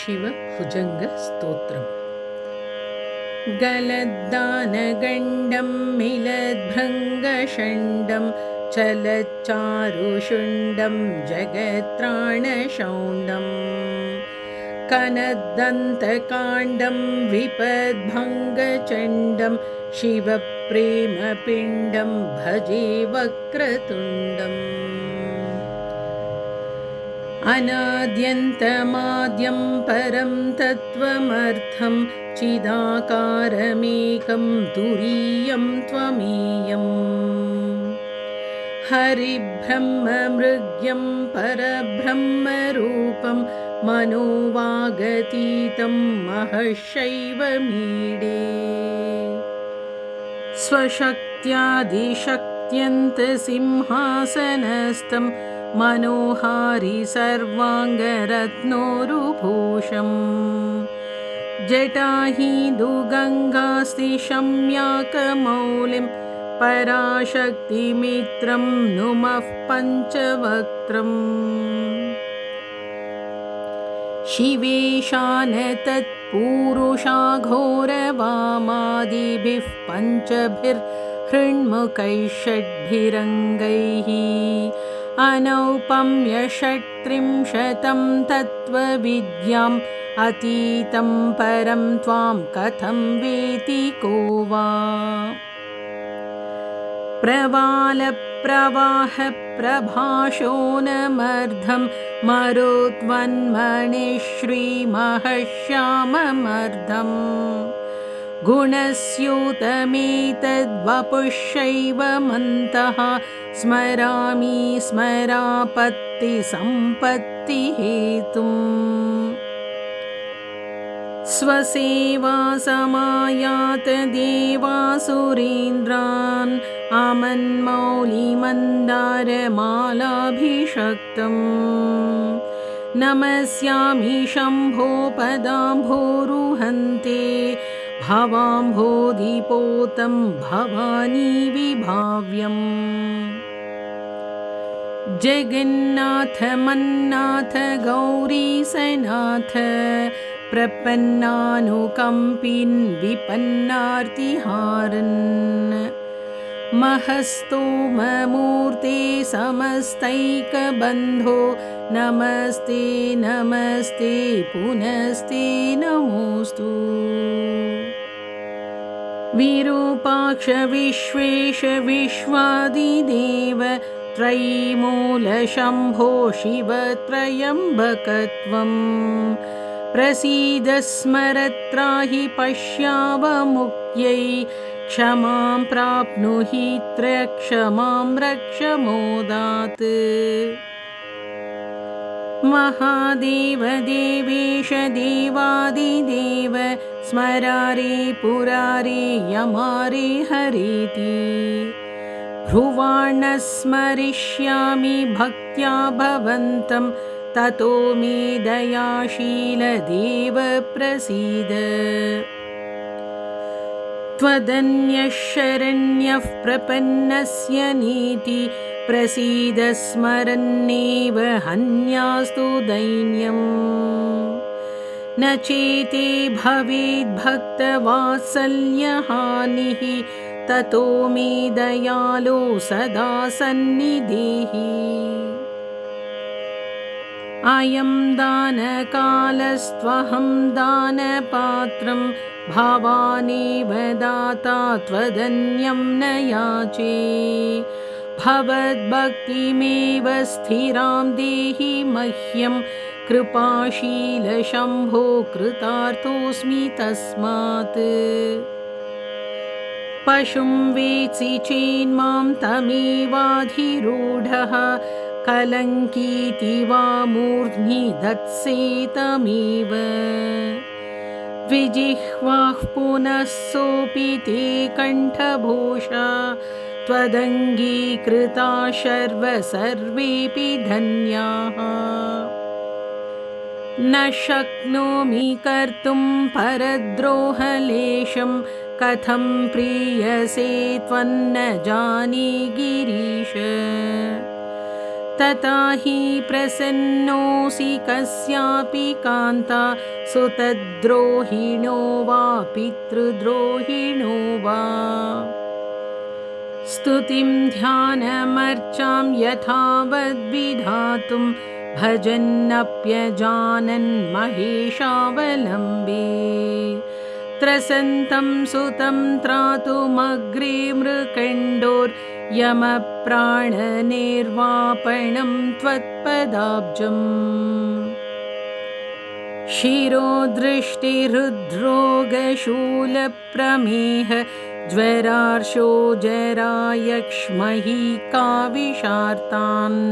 शिवभुजङ्गस्तोत्रम्। गलद्दानगण्डं मिलद्भृङ्गषण्डं चलच्चारुषुण्डं जगत्त्राणशौण्डं कनद्दन्तकाण्डं विपद्भङ्गचण्डं शिवप्रेमपिण्डं भजे वक्रतुण्डम्। अनाद्यन्तमाद्यं परं तत्त्वमर्थं चिदाकारमेकं तुरीयं त्वमेयम्। हरिब्रह्ममृग्यं परब्रह्मरूपं मनोवागतीतं महशैवमीडे। स्वशक्त्यादिशक्त्यन्तसिंहासनस्थं मनोहारि सर्वाङ्गरत्नोरुभूषम्। जटाहीन्दुगङ्गास्तिशम्याकमौलिं पराशक्तिमित्रं नुमः पञ्चवक्त्रम्। शिवेशान तत्पूरुषाघोरवामादिभिः पञ्चभिर्हृण्मुखैः षड्भिरङ्गैः अनौपम्यषट्त्रिंशतं तत्त्वविद्याम् अतीतं परं त्वां कथं वेति को वा। प्रवालप्रवाहप्रभाषोनमर्धं मरुत्वन्मणिश्रीमहश्याममर्धम्। गुणस्यूतमेतद्वपुषैवमन्तः स्मरामि स्मरापत्तिसम्पत्तिहेतुम्। स्वसेवासमायात देवासुरेन्द्रान् आमन्मौलिमन्दारमालाभिषक्तम्। नमस्यामि शम्भो पदाम्भोरुहन्ते भवाम्भोधिपोतं भवानी विभाव्यम्। जगन्नाथ मन्नाथ गौरीसनाथ प्रपन्नानुकम्पिन् विपन्नार्तिहारन्। महस्तोममूर्ते समस्तैकबन्धो नमस्ते नमस्ते पुनस्ते नमोऽस्तु। विरूपाक्ष विश्वेश विश्वादिदेव त्रयीमूलशम्भो शिव त्र्यम्बकत्वम्। प्रसीद स्मरत्राहि पश्यावमुख्यै क्षमां प्राप्नुहि त्र्यक्षमां रक्ष मोदात्। महादेव देवेश देवादिदेव स्मरारे पुरारे यमारे हरेति। भ्रुवाणः स्मरिष्यामि भक्त्या भवन्तं ततो मे दयाशील देव प्रसीद। त्वदन्यः शरण्यः प्रपन्नस्य नीति प्रसीद स्मरन्नेव हन्यास्तु दैन्यम्। न चेते भवेद्भक्तवात्सल्यहानिः ततो मे दयालो सदा सन्निधेहि। अयं दानकालस्त्वहं दानपात्रं भवानेव दाता त्वदन्यं न याचे। भवद्भक्तिमेव स्थिरां देहि मह्यं कृपाशील शम्भो कृतार्थोऽस्मि तस्मात्। पशुं वेत्सि चेन्मां तमेवाधिरूढः कलङ्कीति वा मूर्ध्नि धत्से तमेव। द्विजिह्वाः पुनः सोऽपि ते कण्ठभूषा त्वदङ्गीकृता सर्वेऽपि धन्याः। न शक्नोमि कर्तुं परद्रोहलेशं कथं प्रीयसे त्वन्न जाने गिरीश। तथा हि प्रसन्नोऽसि कस्यापि कान्ता सुतद्रोहिणो वा पितृद्रोहिणो वा स्तुतिं ध्यानमर्चां यथावद्विधातुं भजन्नप्यजानन् महेशावलम्बे त्रसन्तं सुतं त्रातुमग्रे मृकण्डोर्यमप्राणनिर्वापणं त्वत्पदाब्जम् शिरोदृष्टिहृद्रोगशूलप्रमेह ज्वरार्शो जरायक्ष्महीकाविषार्तान्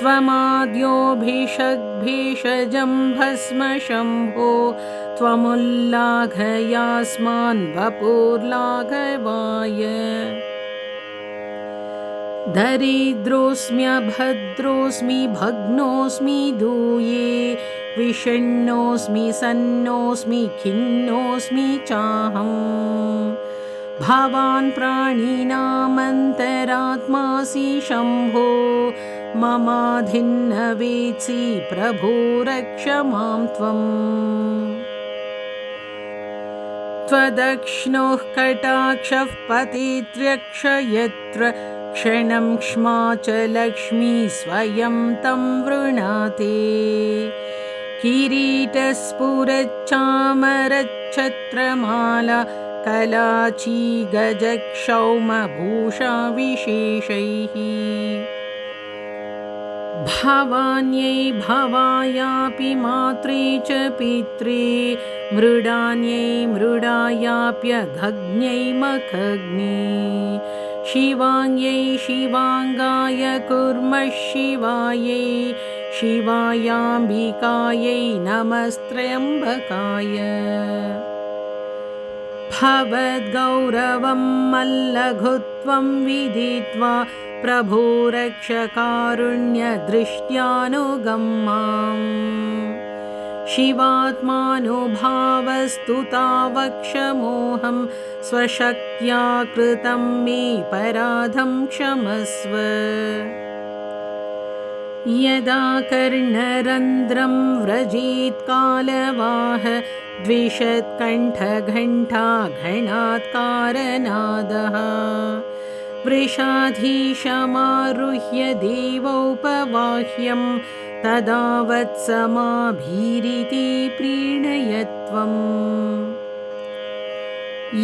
त्वमाद्योभिषग्भेषजं भस्म शम्भो त्वमुल्लाघयास्मान् वपुर्लाघवाय दरिद्रोऽस्म्यभद्रोऽस्मि भग्नोऽस्मि दूये विषण्णोऽस्मि सन्नोऽस्मि खिन्नोऽस्मि चाहम् भवान् प्राणिनामन्तरात्मासि शम्भो ममाधिन्न वेत्सि प्रभो रक्ष मां त्वम् त्वदक्ष्णोः कटाक्षः पतित्र्यक्ष यत्र क्षणं क्ष्मा च लक्ष्मी स्वयं तं वृणाते किरीटस्फुरच्चामरच्छत्रमाला कलाची गजक्षौमभूषाविशेषैः भवान्यै भवायापि मात्रे च पित्रे मृडान्यै मृडायाप्यघग्न्यै मखग्ने शिवाङ्ग्यै शिवाङ्गाय कुर्मः शिवायै शिवायाम्बिकायै नमस्त्र्यम्बकाय भवद्गौरवं मल्लघुत्वं विदित्वा प्रभो रक्ष कारुण्यदृष्ट्यानुगं माम् शिवात्मानुभावस्तुतावक्षमोहं स्वशक्त्या कृतं मे पराधं क्षमस्व यदा कर्णरन्ध्रं व्रजेत् कालवाह द्विषत्कण्ठघण्टा घणात्कारनादः वृषाधीशमारुह्य देवोपवाह्यं तदा वत्समाभीरिति प्रीणयत्वम्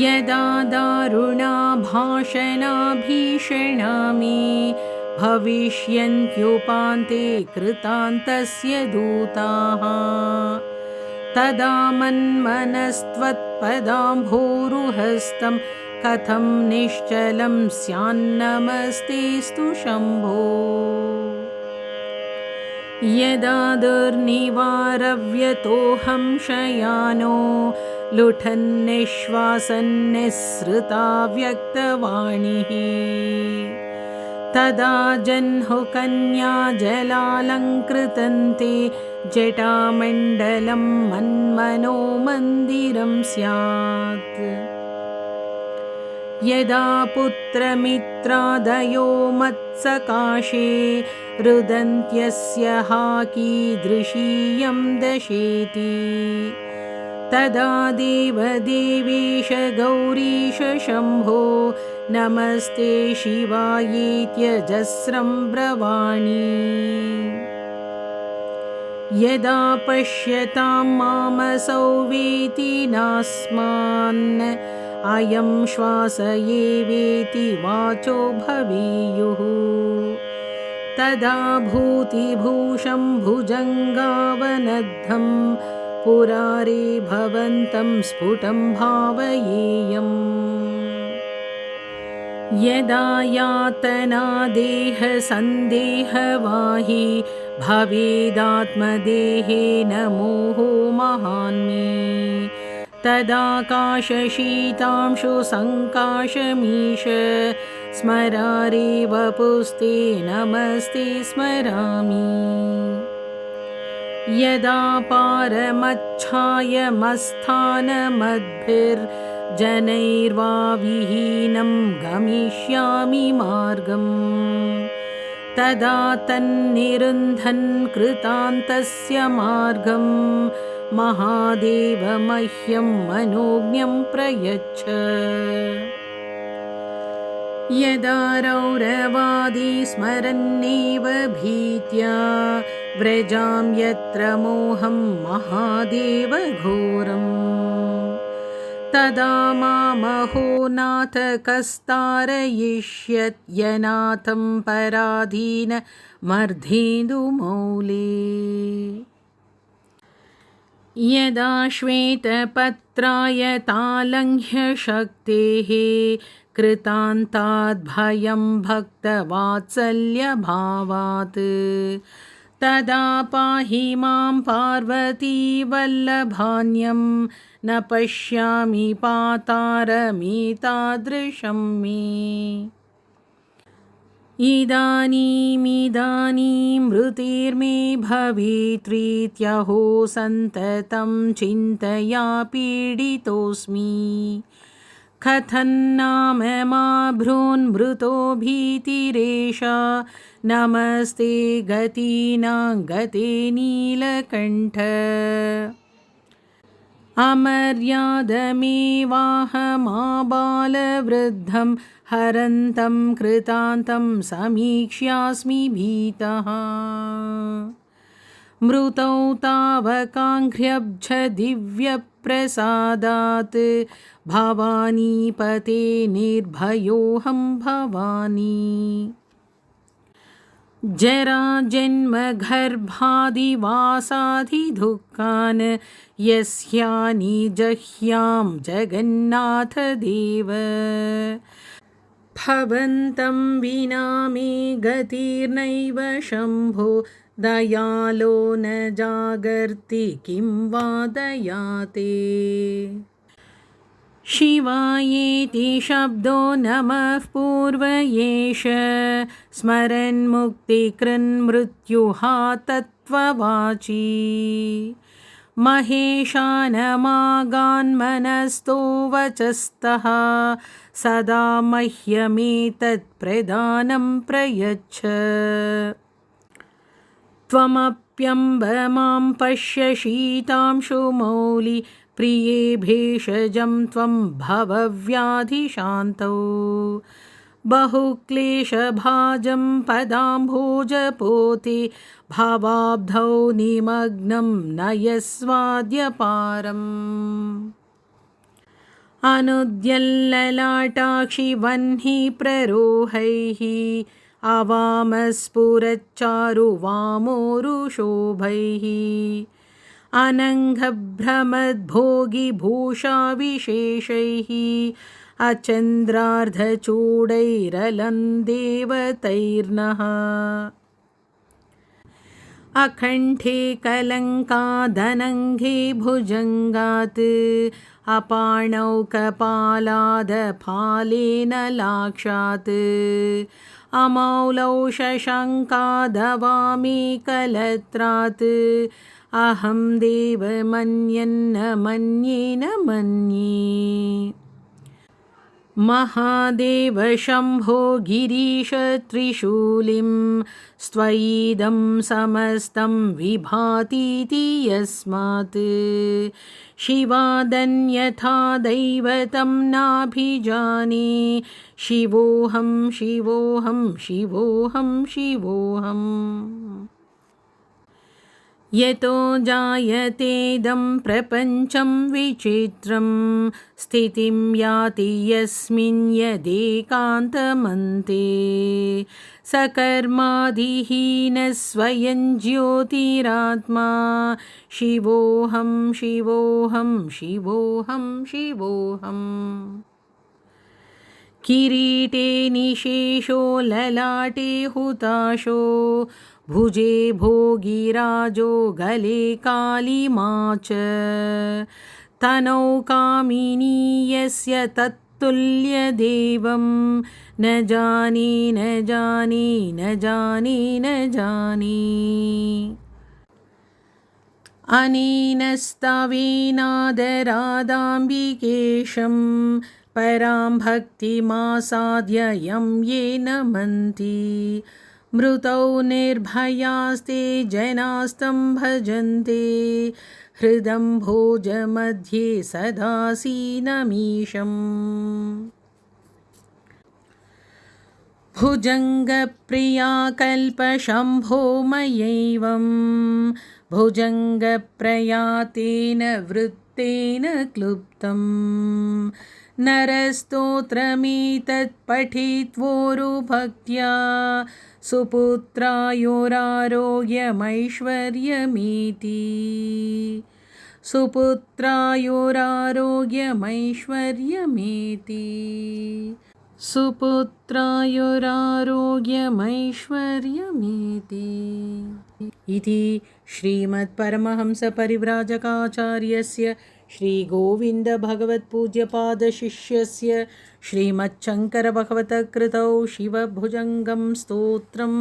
यदा दारुणा भाषणा भीषणा मे भविष्यन्त्युपान्ते कृतान्तस्य दूताः तदा मन्मनस्त्वत्पदाम्भोरुहस्तं कथं निश्चलं स्यान्नमस्तेऽस्तु शम्भो यदा दुर्निवारव्यतोऽहं शयानो लुठन्निश्वासन्निःसृता व्यक्तवाणिः तदा जह्नुकन्या जलालङ्कृतन्ते जटामण्डलं मन्मनो मन्दिरं स्यात् यदा पुत्रमित्रादयो मत्सकाशे रुदन्त्यस्य हा कीदृशीयं दशेति तदा देवदेवेश गौरीश शम्भो नमस्ते शिवायेत्यजस्रं ब्रवाणि यदा पश्यतां मामसौ वेति नास्मान् अयं श्वास एवेति वाचो भवेयुः तदा भूतिभूषं भुजङ्गावनद्धं पुरारे भवन्तं स्फुटं भावयेयम् यदा यातना देहसन्देहवाही भवेदात्मदेहेन मोहो महान्मे तदाकाशशीतांशु सङ्काशमीश स्मरारे वपुस्ते नमस्ते स्मरामि यदा पारमच्छायमस्थानमद्भिर्जनैर्वा विहीनं गमिष्यामि मार्गम् तदा तन्निरुन्धन् कृतान्तस्य मार्गं महादेव मह्यं मनोज्ञं प्रयच्छ। यदा रौरवादी स्मरन्नेव भीत्या व्रजां यत्र मोहं महादेव घोरम् तदा मामहो नाथ कस्तारयिष्यत् यनाथं पराधीन मर्धेन्दुमौले। यदा श्वेतपत्राय तालङ्घ्य शक्तेः कृतान्ताद्भयं भक्तवात्सल्यभावात् तदा पाहि मां पार्वतीवल्लभान्यं न पश्यामि पातारमेतादृशं मे। इदानीं मृतिर्मे भवेत्रीत्यहो सन्ततं चिन्तया पीडितोऽस्मि। कथं नाम माभ्रून्मृतो भीतिरेषा नमस्ते गतीनां गते नीलकण्ठ। अमर्यादमेवाहमाबालवृद्धं हरन्तं कृतान्तं समीक्ष्यास्मि भीतः। मृतौ तावकाङ्घ्र्यब्ज दिव्यप्रसादात् भवानीपते निर्भयोऽहं भवानी। जराजन्मगर्भादिवासादिदुःखान् यस्यानि जह्यां जगन्नाथदेव। भवन्तं विना मे गतिर्नैव शम्भो दयालो न जागर्ति किं वा दयाते। शिवायेति शब्दो नमः पूर्वयेष स्मरन्मुक्तिकृन्मृत्युः तत्त्ववाची। महेशानमागान्मनस्तो वचस्तः सदा मह्यमेतत्प्रदानं प्रयच्छ। त्वमप्यम्ब मां पश्य शीतांशुमौलि प्रिये भेषजं त्वं भवव्याधिशान्तौ। बहुक्लेशभाजं पदाम्भोजपोते भावाब्धौ निमग्नं नयस्वाद्यपारम्। अनुद्यल्ललाटाक्षि वह्नि प्ररोहैः अवामस्फुरच्चारुवामोरुशोभैः। अनङ्गभ्रमद्भोगिभूषाविशेषैः अचन्द्रार्धचूडैरलन्देवतैर्नः। अकण्ठे कलङ्कादनङ्गे भुजङ्गात् अपाणौ कपालादफालेन लाक्षात्। अमौलौ शशाङ्कादवामे कलत्रात् अहं देव मन्यन्न मन्येन मन्ये। महादेव शम्भो गिरीश त्रिशूलिं स्त्वयिदं समस्तं विभातीति यस्मात्। शिवादन्यथा दैवतं नाभिजाने शिवोऽहं शिवोऽहं शिवोऽहं शिवोऽहम्। यतो जायतेदं प्रपञ्चं विचित्रं स्थितिं याति यस्मिन् यदेकान्तमन्ते। सकर्मादिहीनः स्वयं ज्योतिरात्मा शिवोऽहं शिवोऽहं शिवोऽहं शिवोऽहम्। किरीटे निशेषो ललाटे हुताशो भुजे भोगिराजो गले कालिमा च। तनौ कामिनी यस्य तत्तुल्यदेवं न जाने न जाने न जाने न जाने। अनेन स्तवेनादरादाम्बिकेशं परां भक्तिमासाद्य यं ये नमन्ति। मृतौ निर्भयास्ते जनास्तं भजन्ते हृदम्भोजमध्ये सदासीनमीशम् भुजङ्गप्रिया कल्पशम्भो मयैवं भुजङ्गप्रयातेन वृत्तेन क्लुप्तं नरस्तोत्रमेतत् पठित्वोरुभक्त्या सुपुत्रायोरारोग्यमैश्वर्यमेति सुपुत्रायोरारोग्यमैश्वर्यमेति सुपुत्रायुरारोग्यमैश्वर्यमेति इति श्रीमत्परमहंसपरिव्राजकाचार्यस्य श्रीगोविन्दभगवत्पूज्यपादशिष्यस्य श्रीमच्छङ्करभगवतः कृतौ शिवभुजङ्गं स्तोत्रम्